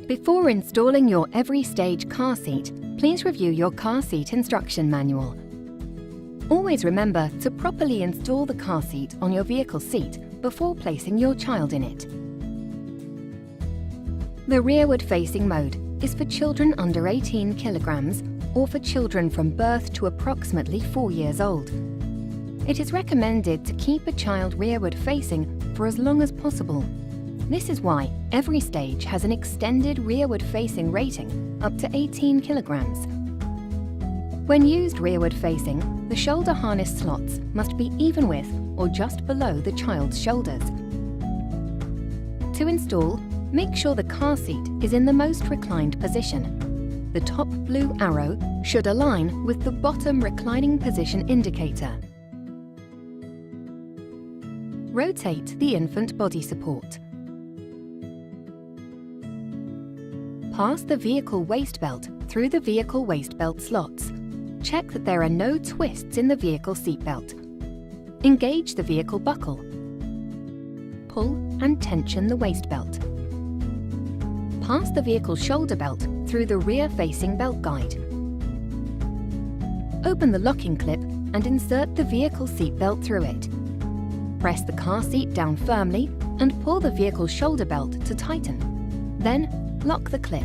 Before installing your Every Stage car seat, please review your car seat instruction manual. Always remember to properly install the car seat on your vehicle seat before placing your child in it. The rearward-facing mode is for children under 18 kilograms or for children from birth to approximately 4 years old. It is recommended to keep a child rearward-facing for as long as possible. This is why Every Stage has an extended rearward-facing rating up to 18 kilograms. When used rearward-facing, the shoulder harness slots must be even with or just below the child's shoulders. To install, make sure the car seat is in the most reclined position. The top blue arrow should align with the bottom reclining position indicator. Rotate the infant body support. Pass the vehicle waist belt through the vehicle waist belt slots. Check that there are no twists in the vehicle seat belt. Engage the vehicle buckle. Pull and tension the waist belt. Pass the vehicle shoulder belt through the rear-facing belt guide. Open the locking clip and insert the vehicle seat belt through it. Press the car seat down firmly and pull the vehicle shoulder belt to tighten. Then, lock the clip.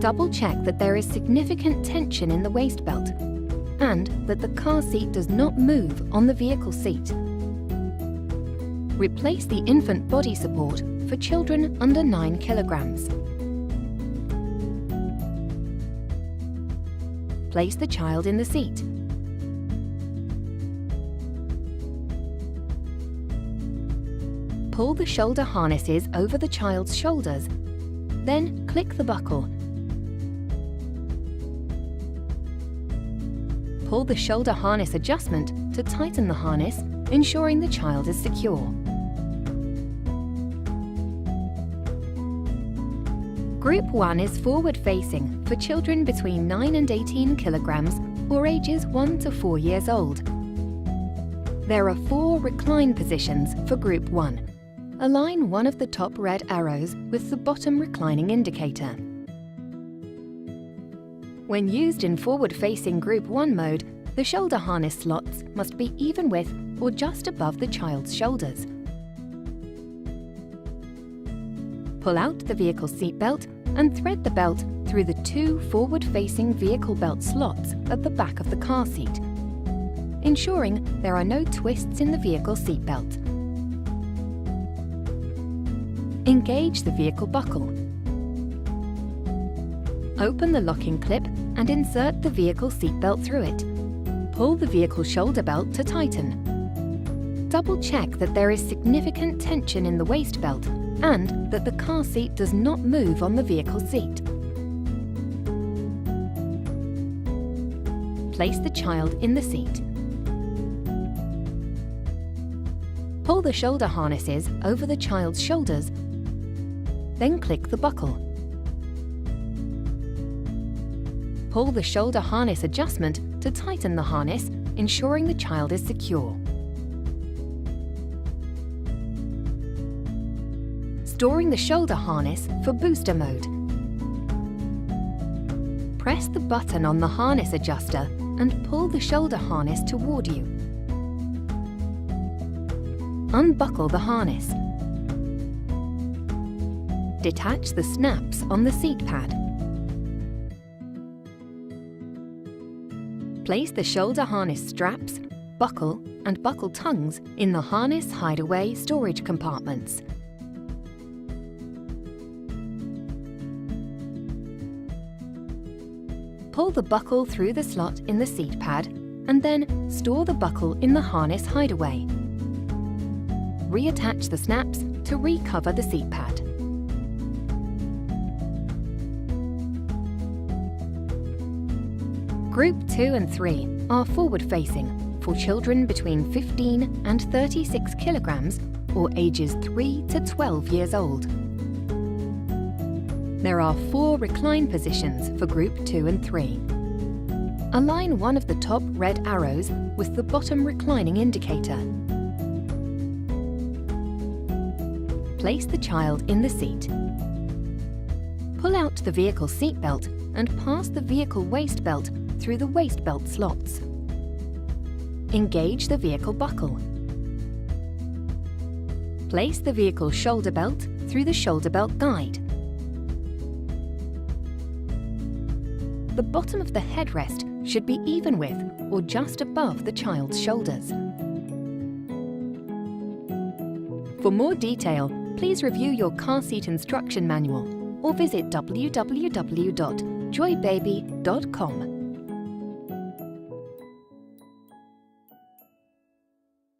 Double-check that there is significant tension in the waist belt and that the car seat does not move on the vehicle seat. Replace the infant body support for children under 9 kilograms. Place the child in the seat. Pull the shoulder harnesses over the child's shoulders, then click the buckle. Pull the shoulder harness adjustment to tighten the harness, ensuring the child is secure. Group 1 is forward-facing for children between 9 and 18 kilograms or ages 1 to 4 years old. There are 4 recline positions for Group 1. Align one of the top red arrows with the bottom reclining indicator. When used in forward-facing Group 1 mode, the shoulder harness slots must be even with or just above the child's shoulders. Pull out the vehicle seat belt and thread the belt through the 2 forward-facing vehicle belt slots at the back of the car seat, ensuring there are no twists in the vehicle seat belt. Engage the vehicle buckle. Open the locking clip and insert the vehicle seat belt through it. Pull the vehicle shoulder belt to tighten. Double-check that there is significant tension in the waist belt and that the car seat does not move on the vehicle seat. Place the child in the seat. Pull the shoulder harnesses over the child's shoulders, then click the buckle. Pull the shoulder harness adjustment to tighten the harness, ensuring the child is secure. Storing the shoulder harness for booster mode. Press the button on the harness adjuster and pull the shoulder harness toward you. Unbuckle the harness. Detach the snaps on the seat pad. Place the shoulder harness straps, buckle and buckle tongues in the harness hideaway storage compartments. Pull the buckle through the slot in the seat pad and then store the buckle in the harness hideaway. Reattach the snaps to recover the seat pad. Group 2 and 3 are forward-facing for children between 15 and 36 kilograms or ages 3 to 12 years old. There are 4 recline positions for Group 2 and 3. Align one of the top red arrows with the bottom reclining indicator. Place the child in the seat. Pull out the vehicle seat belt and pass the vehicle waist belt through the waist belt slots. Engage the vehicle buckle. Place the vehicle shoulder belt through the shoulder belt guide. The bottom of the headrest should be even with or just above the child's shoulders. For more detail, please review your car seat instruction manual or visit www.joiebaby.com.